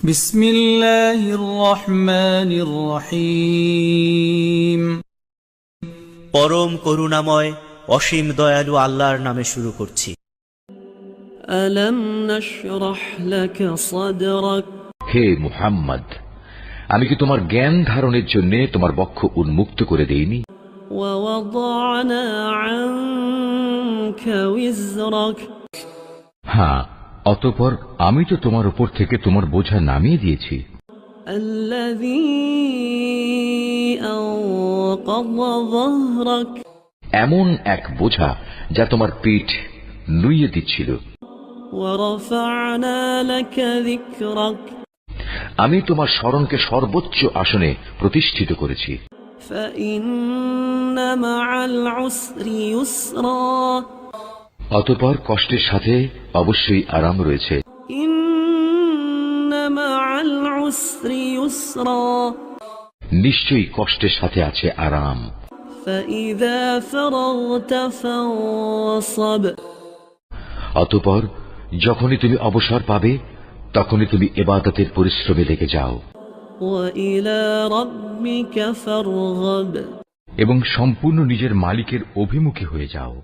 বিসমিল্লাহির রহমানির রহিম। পরম করুণাময় অসীম দয়ালু আল্লাহর নামে শুরু করছি। আলম নাশরাহ লাকা সাদরাক। হে মুহাম্মদ, আমি কি তোমার জ্ঞান ধারণের জন্য তোমার বক্ষ উন্মুক্ত করে দেইনি? ওয়া ওয়াদানা আনকা ওয়িজরাক। হ্যাঁ, অতঃপর আমি তো তোমার উপর থেকে তোমার বোঝা নামিয়ে দিয়েছি। আল্লাযী আনকাযা যহরাক। এমন এক বোঝা যা তোমার পিঠ নুইয়ে দিচ্ছিল। ওয়া রাফা'না লাকা যিকরাক। আমি তোমার স্মরণকে সর্বোচ্চ আসনে প্রতিষ্ঠিত করেছি। ফাইন্না মা'আল উসরি ইউসরা। অতঃপর কষ্টের সাথে অবশ্যই আরাম রয়েছে। ইন্না মা'আল উসরি ইউসরা। নিশ্চয়ই কষ্টের সাথে আছে আরাম। ফাইযা ফারাগতা ফানসাব। অতঃপর যখনই তুমি অবসর পাবে তখনই তুমি ইবাদতের পরিশ্রমে লেগে যাও। ওয়া ইলা রাব্বিকা ফারগাব। এবং সম্পূর্ণ নিজের মালিকের অভিমুখী হয়ে যাও।